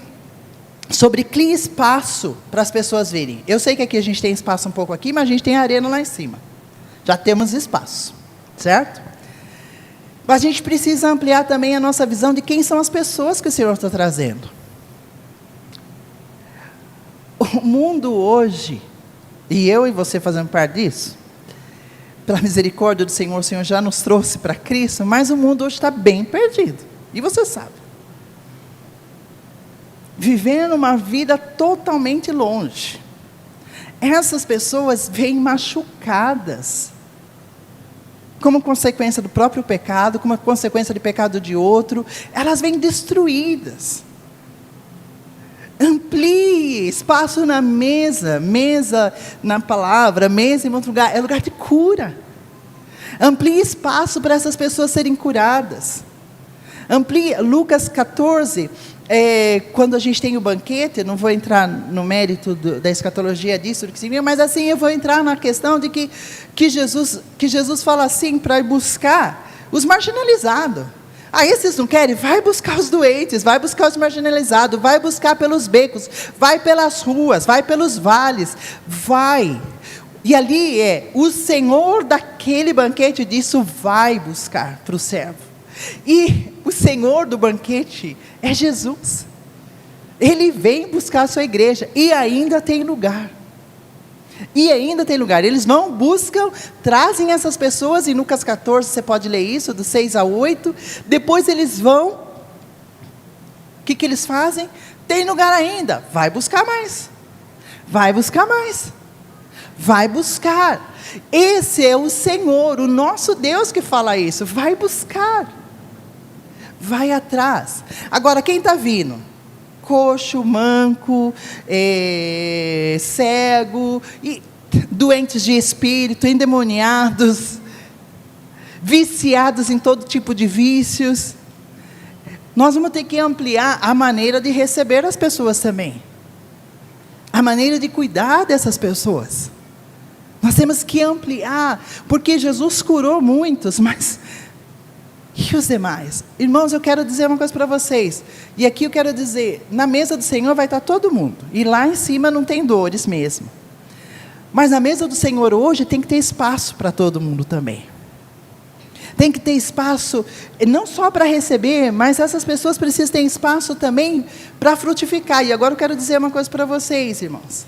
sobre crie espaço para as pessoas virem. Eu sei que aqui a gente tem espaço um pouco aqui, mas a gente tem arena lá em cima. Já temos espaço, certo? Mas a gente precisa ampliar também a nossa visão de quem são as pessoas que o Senhor está trazendo. O mundo hoje, e eu e você fazendo parte disso, pela misericórdia do Senhor, o Senhor já nos trouxe para Cristo, mas o mundo hoje está bem perdido. E você sabe. Vivendo uma vida totalmente longe. Essas pessoas vêm machucadas, como consequência do próprio pecado, como consequência do pecado de outro. Elas vêm destruídas. Amplie espaço na mesa na palavra, mesa em outro lugar, é lugar de cura. Amplie espaço para essas pessoas serem curadas. Amplie, Lucas 14, quando a gente tem o banquete, não vou entrar no mérito da escatologia disso, mas assim eu vou entrar na questão de que Jesus fala assim, para ir buscar os marginalizados. Esses não querem? Vai buscar os doentes, vai buscar os marginalizados, vai buscar pelos becos, vai pelas ruas, vai pelos vales, vai. E ali o Senhor daquele banquete disso vai buscar para o servo. E o Senhor do banquete é Jesus. Ele vem buscar a sua igreja e ainda tem lugar. E ainda tem lugar. Eles vão, buscam, trazem essas pessoas. Em Lucas 14, você pode ler isso, do 6 a 8. Depois eles vão. O que eles fazem? Tem lugar ainda. Vai buscar mais. Vai buscar mais. Vai buscar. Esse é o Senhor, o nosso Deus que fala isso. Vai buscar. Vai atrás. Agora, quem está vindo? Coxo, manco, cego, doentes de espírito, endemoniados, viciados em todo tipo de vícios. Nós vamos ter que ampliar a maneira de receber as pessoas também. A maneira de cuidar dessas pessoas. Nós temos que ampliar, porque Jesus curou muitos, mas e os demais? Irmãos, eu quero dizer uma coisa para vocês, e aqui eu quero dizer, na mesa do Senhor vai estar todo mundo, e lá em cima não tem dores mesmo, mas na mesa do Senhor hoje tem que ter espaço para todo mundo também, tem que ter espaço, não só para receber, mas essas pessoas precisam ter espaço também para frutificar. E agora eu quero dizer uma coisa para vocês, irmãos,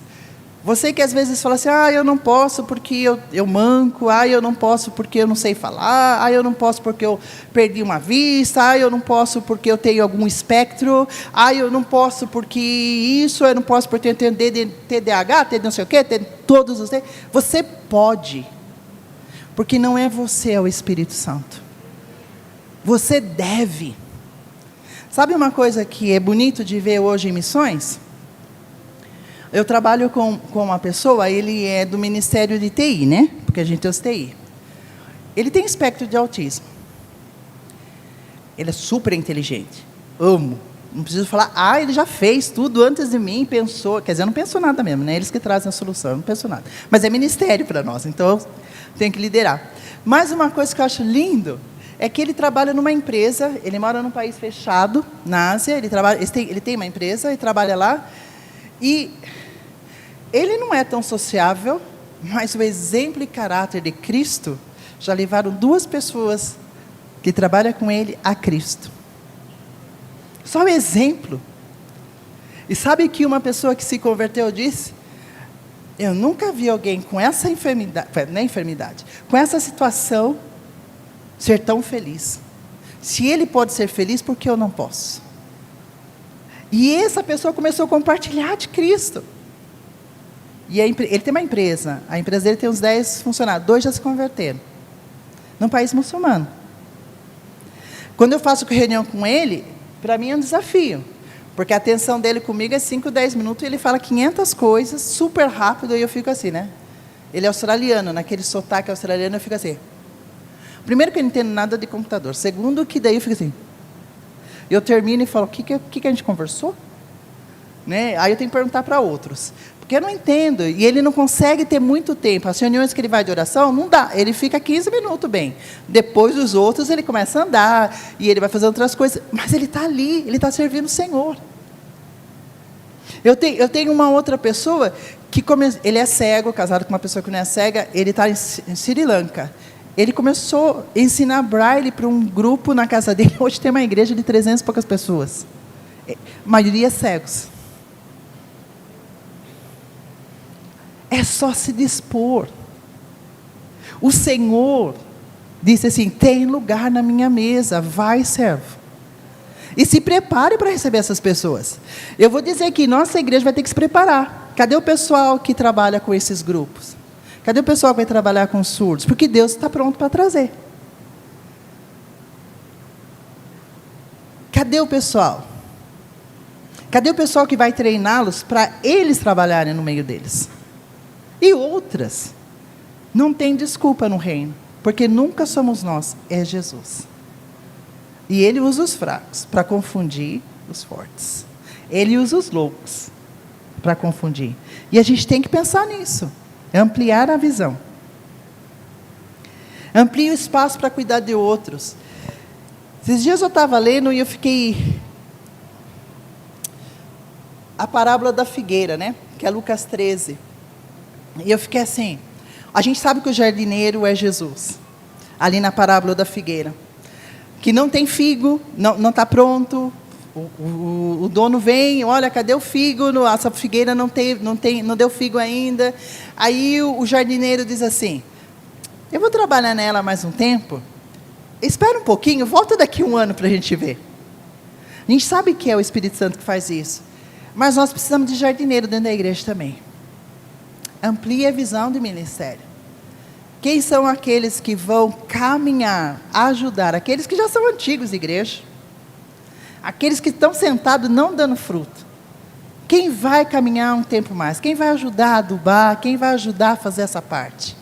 Você que às vezes fala assim, eu não posso porque eu manco, eu não posso porque eu não sei falar, eu não posso porque eu perdi uma vista, eu não posso porque eu tenho algum espectro, eu não posso porque isso, eu não posso porque eu tenho TDAH, não sei o quê, todos os... Você pode, porque não é você, é o Espírito Santo. Você deve. Sabe uma coisa que é bonito de ver hoje em missões? Eu trabalho com uma pessoa, ele é do Ministério de TI, né? Porque a gente tem os TI. Ele tem espectro de autismo. Ele é super inteligente. Amo. Não preciso falar, ele já fez tudo antes de mim, pensou. Quer dizer, não pensou nada mesmo, né? Eles que trazem a solução, não pensou nada. Mas é ministério para nós, então tem que liderar. Mas uma coisa que eu acho lindo é que ele trabalha numa empresa, ele mora num país fechado, na Ásia, ele tem uma empresa e trabalha lá. E ele não é tão sociável, mas o exemplo e caráter de Cristo já levaram 2 pessoas que trabalham com ele a Cristo. Só o exemplo. E sabe que uma pessoa que se converteu disse, eu nunca vi alguém com essa enfermidade, com essa situação, ser tão feliz. Se ele pode ser feliz, por que eu não posso? E essa pessoa começou a compartilhar de Cristo. E ele tem uma empresa. A empresa dele tem uns 10 funcionários. 2 já se converteram. Num país muçulmano. Quando eu faço reunião com ele, para mim é um desafio. Porque a atenção dele comigo é 5, 10 minutos. E ele fala 500 coisas, super rápido. E eu fico assim, né? Ele é australiano. Naquele sotaque australiano, eu fico assim. Primeiro que eu não entendo nada de computador. Segundo que daí eu fico assim. Eu termino e falo, o que a gente conversou? Né? Aí eu tenho que perguntar para outros. Porque eu não entendo. E ele não consegue ter muito tempo. As reuniões que ele vai de oração, não dá. Ele fica 15 minutos bem. Depois dos outros, ele começa a andar. E ele vai fazer outras coisas. Mas ele está ali. Ele está servindo o Senhor. Eu tenho uma outra pessoa que ele é cego, casado com uma pessoa que não é cega. Ele está em Sri Lanka. Ele começou a ensinar braille para um grupo na casa dele. Hoje tem uma igreja de 300 e poucas pessoas. A maioria cegos. É só se dispor. O Senhor disse assim, tem lugar na minha mesa, vai, servo. E se prepare para receber essas pessoas. Eu vou dizer que nossa igreja vai ter que se preparar. Cadê o pessoal que trabalha com esses grupos? Cadê o pessoal que vai trabalhar com surdos? Porque Deus está pronto para trazer. Cadê o pessoal? Cadê o pessoal que vai treiná-los para eles trabalharem no meio deles? E outras, não tem desculpa no reino, porque nunca somos nós, é Jesus. E Ele usa os fracos para confundir os fortes. Ele usa os loucos para confundir. E a gente tem que pensar nisso, ampliar a visão. Amplie o espaço para cuidar de outros. Esses dias eu estava lendo e eu fiquei... A parábola da figueira, né? Que é Lucas 13. E eu fiquei assim, a gente sabe que o jardineiro é Jesus, ali na parábola da figueira, que não tem figo, não está pronto, o dono vem, olha, cadê o figo, essa figueira não deu figo ainda, aí o jardineiro diz assim, eu vou trabalhar nela mais um tempo, espera um pouquinho, volta daqui 1 ano para a gente ver. A gente sabe que é o Espírito Santo que faz isso, mas nós precisamos de jardineiro dentro da igreja também. Amplie a visão do ministério. Quem são aqueles que vão caminhar, ajudar? Aqueles que já são antigos de igreja. Aqueles que estão sentados não dando fruto. Quem vai caminhar um tempo mais? Quem vai ajudar a adubar? Quem vai ajudar a fazer essa parte?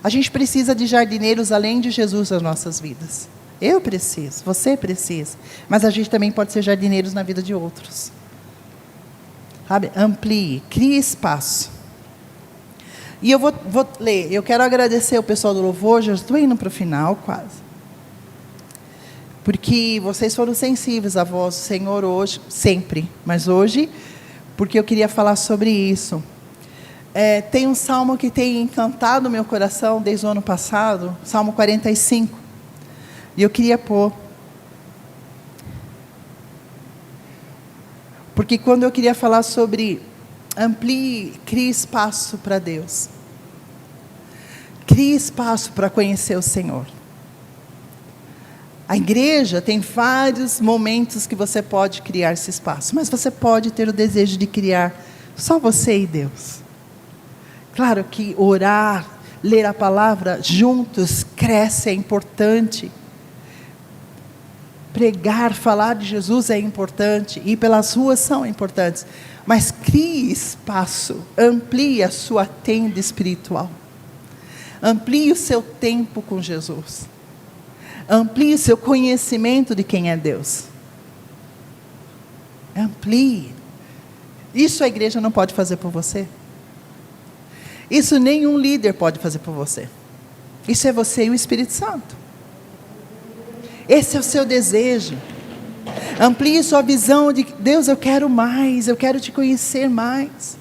A gente precisa de jardineiros além de Jesus nas nossas vidas. Eu preciso, você precisa. Mas a gente também pode ser jardineiros na vida de outros. Sabe? Amplie, crie espaço. E eu vou ler, eu quero agradecer o pessoal do louvor, já estou indo para o final quase. Porque vocês foram sensíveis à voz do Senhor hoje, sempre, mas hoje, porque eu queria falar sobre isso. Tem um salmo que tem encantado o meu coração desde o ano passado, Salmo 45, e eu queria pôr. Porque quando eu queria falar sobre Amplie, crie espaço para Deus. Crie espaço para conhecer o Senhor. A igreja tem vários momentos que você pode criar esse espaço, mas você pode ter o desejo de criar só você e Deus. Claro que orar, ler a palavra juntos cresce, é importante. Pregar, falar de Jesus é importante, ir pelas ruas são importantes, mas crie espaço, amplie a sua tenda espiritual, amplie o seu tempo com Jesus, amplie o seu conhecimento de quem é Deus, amplie. Isso a igreja não pode fazer por você, isso nenhum líder pode fazer por você, isso é você e o Espírito Santo. Esse é o seu desejo. Amplie sua visão de Deus, eu quero mais, eu quero te conhecer mais,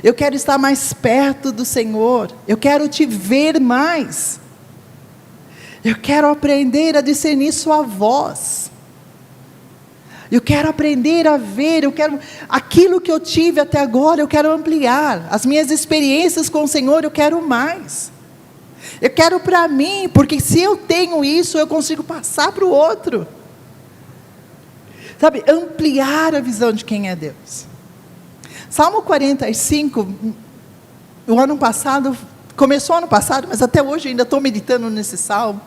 eu quero estar mais perto do Senhor, eu quero te ver mais, eu quero aprender a discernir sua voz, eu quero aprender a ver, eu quero aquilo que eu tive até agora, eu quero ampliar as minhas experiências com o Senhor, eu quero mais. Eu quero para mim, porque se eu tenho isso, eu consigo passar para o outro. Sabe, ampliar a visão de quem é Deus. Salmo 45, o ano passado, começou ano passado, mas até hoje ainda estou meditando nesse salmo,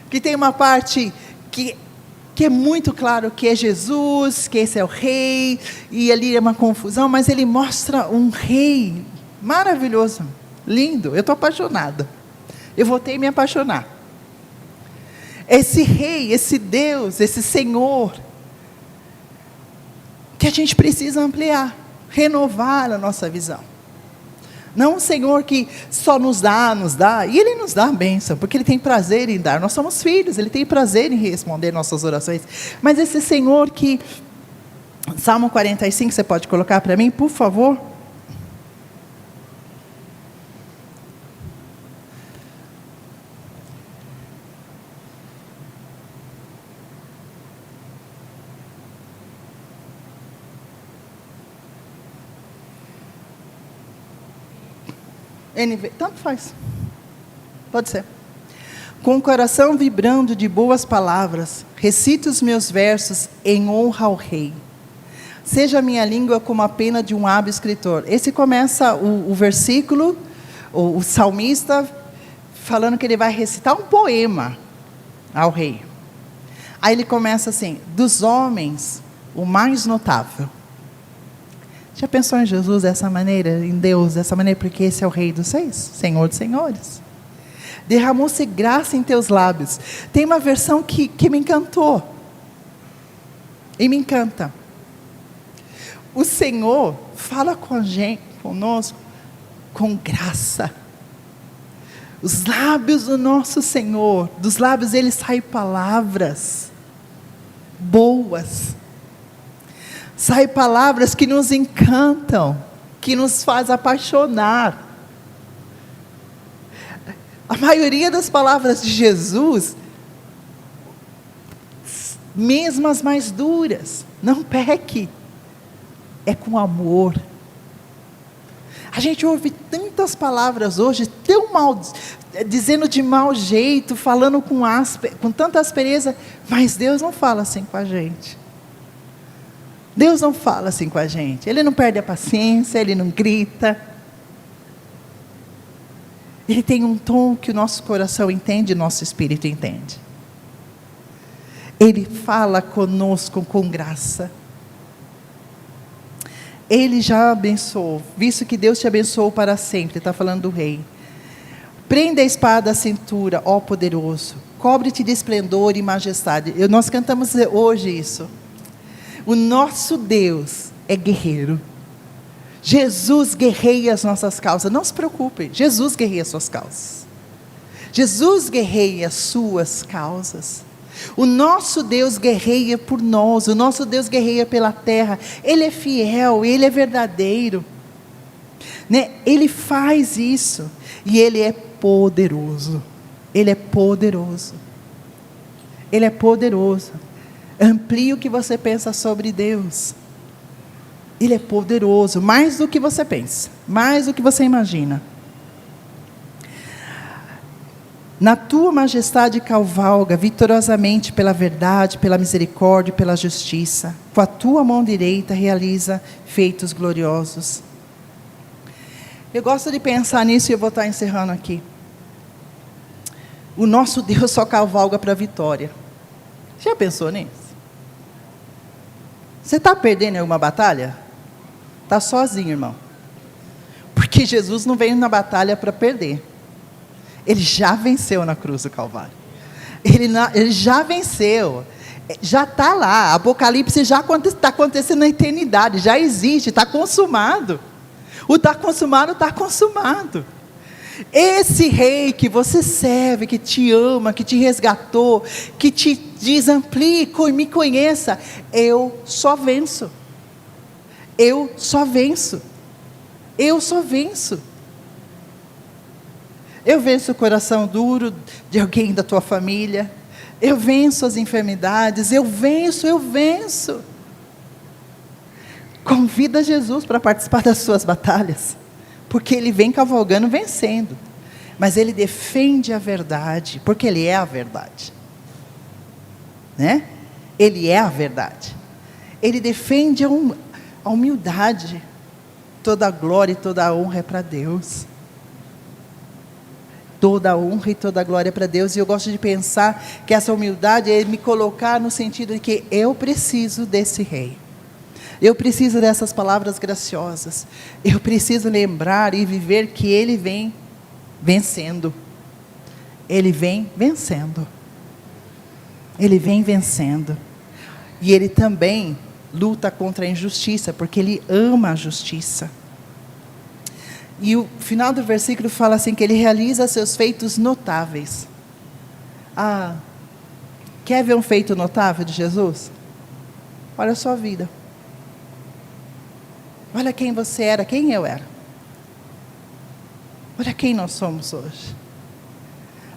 que tem uma parte que é muito claro que é Jesus, que esse é o rei, e ali é uma confusão, mas ele mostra um rei maravilhoso, lindo, eu estou apaixonada. Eu voltei a me apaixonar. Esse rei, esse Deus, esse Senhor, que a gente precisa ampliar, renovar a nossa visão. Não um Senhor que só nos dá, e Ele nos dá a bênção, porque Ele tem prazer em dar. Nós somos filhos, Ele tem prazer em responder nossas orações. Mas esse Senhor que, Salmo 45, você pode colocar para mim, por favor? NV, tanto faz, pode ser. Com o coração vibrando de boas palavras, recito os meus versos em honra ao rei. Seja a minha língua como a pena de um hábil escritor. Esse começa o versículo, o salmista, falando que ele vai recitar um poema ao rei. Aí ele começa assim, dos homens, o mais notável. Já pensou em Jesus dessa maneira, em Deus dessa maneira, porque esse é o Rei dos Reis, Senhor dos Senhores. Derramou-se graça em teus lábios. Tem uma versão que me encantou, e me encanta. O Senhor fala com a gente, conosco, com graça. Os lábios do nosso Senhor, dos lábios dele saem palavras boas. Saem palavras que nos encantam, que nos faz apaixonar. A maioria das palavras de Jesus, mesmo as mais duras, não peque, é com amor. A gente ouve tantas palavras hoje, tão mal, dizendo de mau jeito, falando com tanta aspereza, mas Deus não fala assim com a gente. Deus não fala assim com a gente, Ele não perde a paciência, Ele não grita. Ele tem um tom que o nosso coração entende, nosso espírito entende. Ele fala conosco com graça. Ele já abençoou, visto que Deus te abençoou para sempre, está falando do rei. Prenda a espada à cintura, ó poderoso, cobre-te de esplendor e majestade. Nós cantamos hoje isso. O nosso Deus é guerreiro. Jesus guerreia as nossas causas. Não se preocupe, Jesus guerreia as suas causas. Jesus guerreia as suas causas. O nosso Deus guerreia por nós. O nosso Deus guerreia pela terra. Ele é fiel, Ele é verdadeiro, né? Ele faz isso. E Ele é poderoso. Ele é poderoso. Ele é poderoso. Amplie o que você pensa sobre Deus. Ele é poderoso, mais do que você pensa, mais do que você imagina. Na tua majestade cavalga vitoriosamente pela verdade, pela misericórdia e pela justiça. Com a tua mão direita realiza feitos gloriosos. Eu gosto de pensar nisso e eu vou estar encerrando aqui. O nosso Deus só cavalga para a vitória. Já pensou nisso? Você está perdendo em alguma batalha? Está sozinho, irmão. Porque Jesus não veio na batalha para perder. Ele já venceu na cruz do Calvário. Ele já venceu. Já está lá. Apocalipse já está acontecendo na eternidade. Já existe, está consumado. O está consumado, está consumado. Esse rei que você serve, que te ama, que te resgatou, que te diz, amplie, me conheça. Eu só venço. Eu só venço. Eu só venço. Eu venço o coração duro de alguém da tua família. Eu venço as enfermidades. Eu venço. Convida Jesus para participar das suas batalhas. Porque Ele vem cavalgando, vencendo. Mas Ele defende a verdade. Porque Ele é a verdade. Né? Ele é a verdade. Ele defende a humildade. Toda a glória e toda a honra é para Deus. Toda a honra e toda a glória para Deus. E eu gosto de pensar que essa humildade é me colocar no sentido de que eu preciso desse rei. Eu preciso dessas palavras graciosas. Eu preciso lembrar e viver que Ele vem vencendo. Ele vem vencendo. Ele vem vencendo. E Ele também luta contra a injustiça, porque Ele ama a justiça. E o final do versículo fala assim, que Ele realiza seus feitos notáveis. Quer ver um feito notável de Jesus? Olha a sua vida. Olha quem você era, quem eu era. Olha quem nós somos hoje.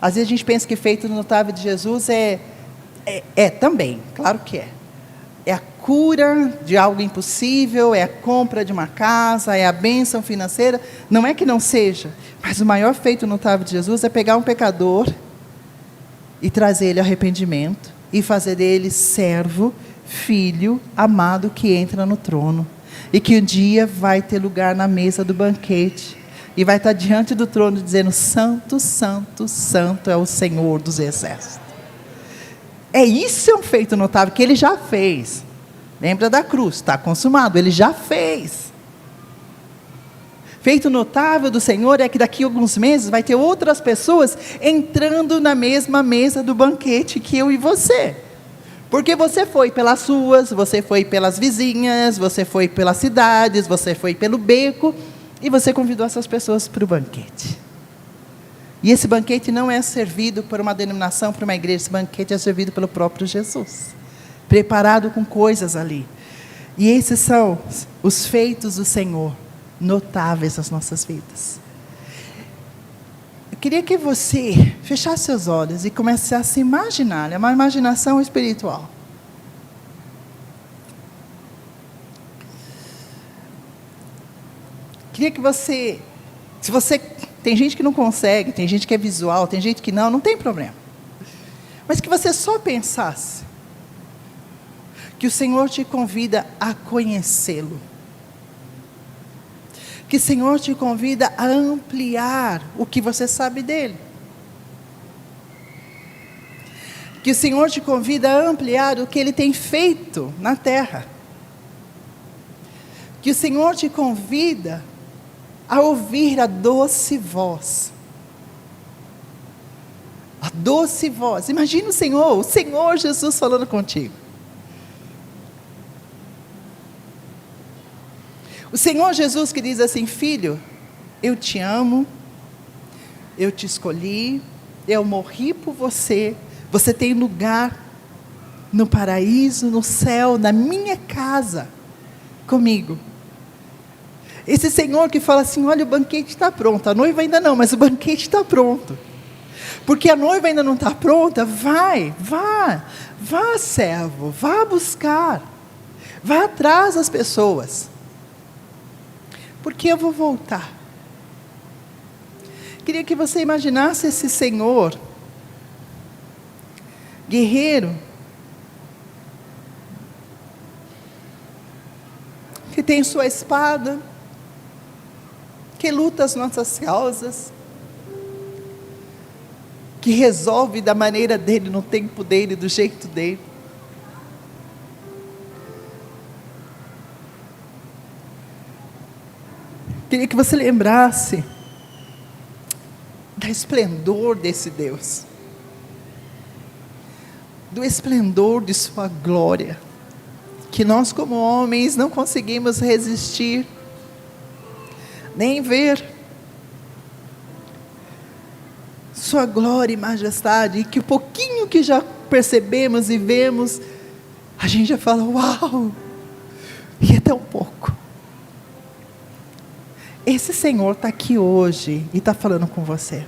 Às vezes a gente pensa que feito notável de Jesus é também, claro que é. É a cura de algo impossível, é a compra de uma casa, é a bênção financeira. Não é que não seja, mas o maior feito notável de Jesus é pegar um pecador e trazer ele ao arrependimento e fazer dele servo, filho, amado que entra no trono. E que um dia vai ter lugar na mesa do banquete e vai estar diante do trono dizendo: Santo, Santo, Santo é o Senhor dos exércitos. Isso é um feito notável que Ele já fez. Lembra da cruz, está consumado, Ele já fez. Feito notável do Senhor é que daqui a alguns meses vai ter outras pessoas entrando na mesma mesa do banquete que eu e você. Porque você foi pelas ruas, você foi pelas vizinhas, você foi pelas cidades, você foi pelo beco, e você convidou essas pessoas para o banquete. E esse banquete não é servido por uma denominação, por uma igreja, esse banquete é servido pelo próprio Jesus, preparado com coisas ali. E esses são os feitos do Senhor, notáveis nas nossas vidas. Eu queria que você fechasse seus olhos e começasse a se imaginar, é uma imaginação espiritual. Queria que você, se você, tem gente que não consegue, tem gente que é visual, tem gente que não tem problema. Mas que você só pensasse que o Senhor te convida a conhecê-lo. Que o Senhor te convida a ampliar o que você sabe dele. Que o Senhor te convida a ampliar o que Ele tem feito na terra. Que o Senhor te convida a ouvir a doce voz. A doce voz. Imagina o Senhor Jesus falando contigo. O Senhor Jesus que diz assim: filho, eu te amo, eu te escolhi, eu morri por você, você tem lugar no paraíso, no céu, na minha casa, comigo. Esse Senhor que fala assim: olha, o banquete está pronto, a noiva ainda não, mas o banquete está pronto. Porque a noiva ainda não está pronta, vá servo, vá buscar, vá atrás das pessoas. porque eu vou voltar. Queria que você imaginasse esse Senhor, guerreiro, que tem sua espada, que luta as nossas causas, que resolve da maneira dele, no tempo dele, do jeito dele. Queria que você lembrasse do esplendor desse Deus, do esplendor de sua glória, que nós como homens não conseguimos resistir, nem ver sua glória e majestade, e que o pouquinho que já percebemos e vemos, a gente já fala, uau, e é tão pouco. Esse Senhor está aqui hoje e está falando com você.